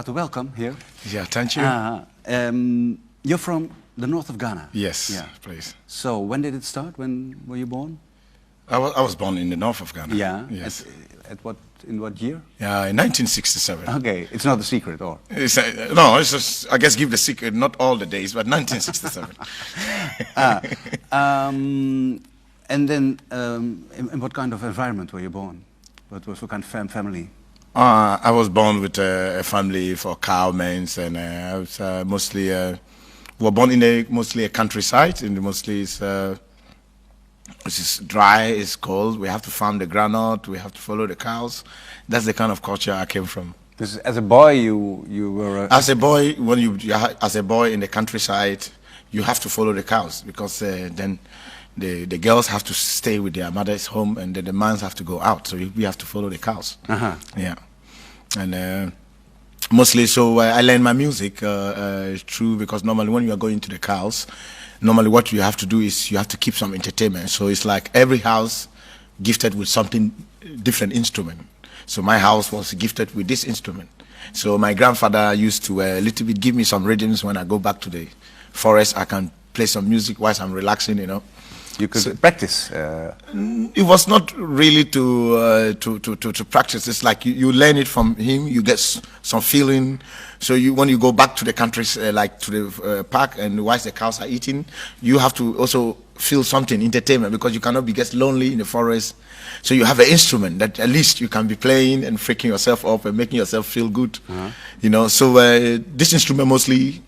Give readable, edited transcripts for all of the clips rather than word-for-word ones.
Welcome here. Yeah, thank you. You're from the north of Ghana. Yes, Yeah. please. So when did it start? When were you born? I was born in the north of Ghana. Yeah. Yes. In what year? Yeah, in 1967. Okay, it's not a secret, or? No, it's just, I guess give the secret, not all the days, but 1967. And then, in what kind of environment were you born? What kind of family? I was born with a family for cowmen, and I was mostly, we were born in mostly a countryside, and mostly it's dry, it's cold. We have to farm the groundnut, we have to follow the cows. That's the kind of culture I came from. Because as a boy, you were... As a boy, as a boy in the countryside, you have to follow the cows, because then the girls have to stay with their mother's home, and the mans have to go out. So we have to follow the cows. Yeah, and mostly so I learned my music through, because normally when you are going to the cows, normally what you have to do is you have to keep some entertainment. So it's like every house gifted with something different instrument. So my house was gifted with this instrument. So my grandfather used to a little bit give me some rhythms when I go back to the forest. I can play some music whilst I'm relaxing, you know. You could practice. It was not really to practice. It's like you learn it from him. You get some feeling. So when you go back to the countries, like to the park, and whilst the cows are eating, you have to also feel something, entertainment, because you cannot be get lonely in the forest. So you have an instrument that at least you can be playing and freaking yourself up and making yourself feel good. You know. So this instrument mostly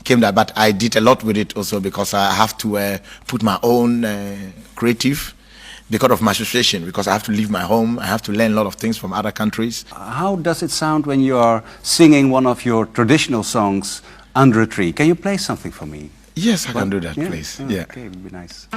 came that, but I did a lot with it also, because I have to put my own creative, because of my situation, because I have to leave my home, I have to learn a lot of things from other countries. How does it sound when you are singing one of your traditional songs under a tree? Can you play something for me? Yes, I can do that, please. Oh, yeah. Okay, it would be nice.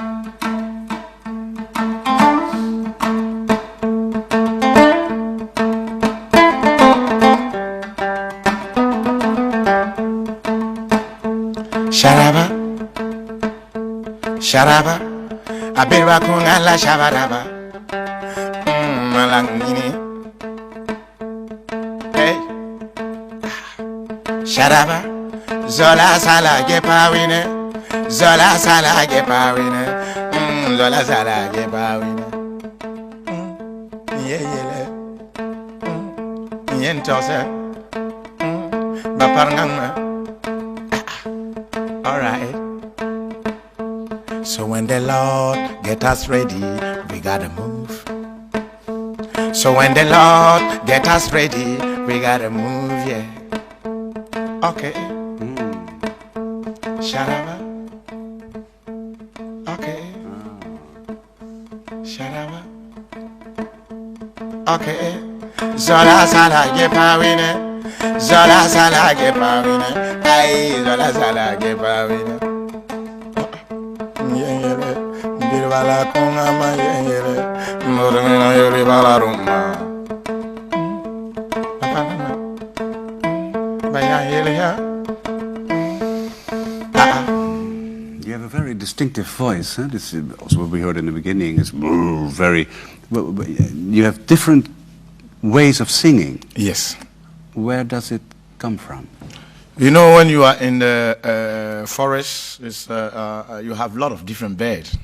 Sharaba, sharaba, abirwa kungala shabaraba, malangini. Hey, sharaba, zola sala gepawine, zola sala gepawine, zola sala gepawine. Yeyele, yentose, baparnganga. Alright. So when the Lord get us ready, we gotta move. So when the Lord get us ready, we gotta move, yeah. Okay. Sharaba. Okay. Sharaba. Okay. Zola sala gepawine. Zola sala gepawine. Ay, zola sala gepawine. Yengele, birwala konga ma yengele, murmina yori bala rumba. You have a very distinctive voice. Huh? This is also what we heard in the beginning. It's very. You have different ways of singing. Yes. Where does it come from? You know, when you are in the forest, you have a lot of different birds.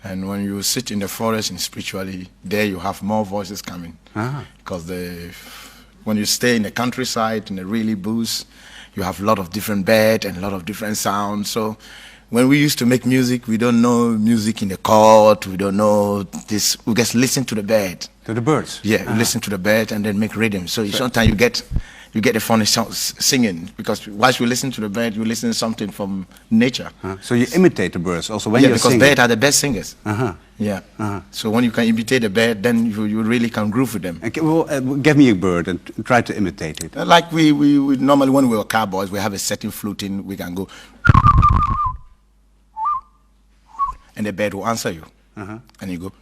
And when you sit in the forest and spiritually, there you have more voices coming. Because when you stay in the countryside, in the really bush, you have a lot of different birds and a lot of different sounds. So when we used to make music, we don't know music in the chord, we don't know this, we just listen to the bird. To the birds? Yeah, we listen to the bird and then make rhythm. So sometimes you get the funny singing, because whilst you listen to the bird, you listen to something from nature. So you imitate the birds also when you're singing? Yeah, because birds are the best singers. Yeah. So when you can imitate the bird, then you really can groove with them. Okay, well, give me a bird and try to imitate it. Like we normally, when we were cowboys, we have a setting fluting, we can go, and the bird will answer you. And you go.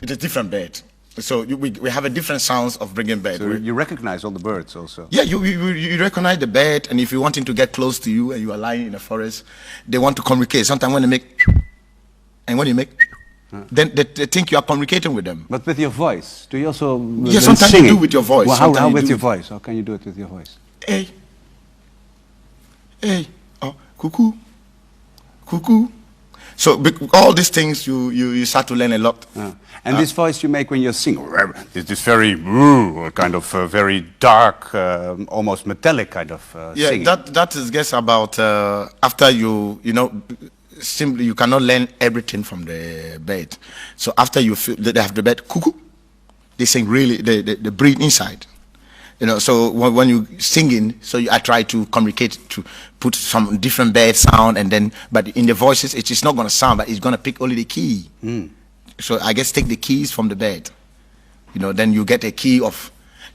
It's a different bird. So we have a different sounds of bringing bird. So you recognize all the birds also? Yeah, you recognize the bird, and if you want him to get close to you and you are lying in the forest, they want to communicate. Sometimes when they make, and when you make, then they think you are communicating with them. But with your voice, do you also Yeah, when sometimes you singing? do with your voice, Well, sometimes how you with do your it. voice? How can you do it with your voice? Hey, hey, oh, cuckoo, cuckoo. So all these things you start to learn a lot. And this voice you make when you sing, this very kind of very dark, almost metallic kind of Yeah, singing. that is guess about after you know simply you cannot learn everything from the bird. So after you feel that they have the bird cuckoo, they sing really they breathe inside. You know, so when you singing, so I try to communicate to put some different bird sound, and then but in the voices it is not going to sound, but it's going to pick only the key. So I guess take the keys from the bird. You know, then you get a key of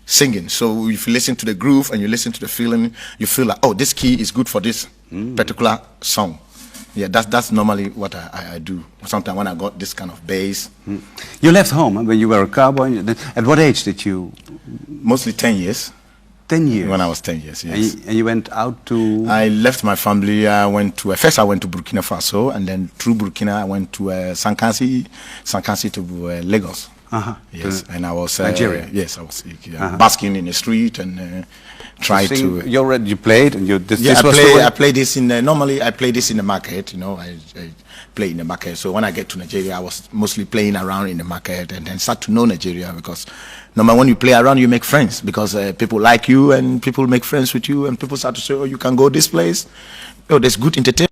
singing. So if you listen to the groove and you listen to the feeling, you feel like, oh, this key is good for this particular song. Yeah, that's normally what I do. Sometimes when I got this kind of bass. You left home when you were a cowboy. At what age did you? Mostly 10 years. 10 years. When I was 10 years, yes. And you went out to? I left my family. I went to first I went to Burkina Faso, and then through Burkina I went to Sankansi to Lagos. Yes, and I was Nigeria. Yes, I was basking in the street and tried to. You played, and you. This Yeah, was the way? I play this in normally I play this in the market. You know, I play in the market. So when I get to Nigeria, I was mostly playing around in the market, and then start to know Nigeria because normally when you play around, you make friends because people like you and people make friends with you, and people start to say, oh, you can go this place. Oh, there's good entertainment.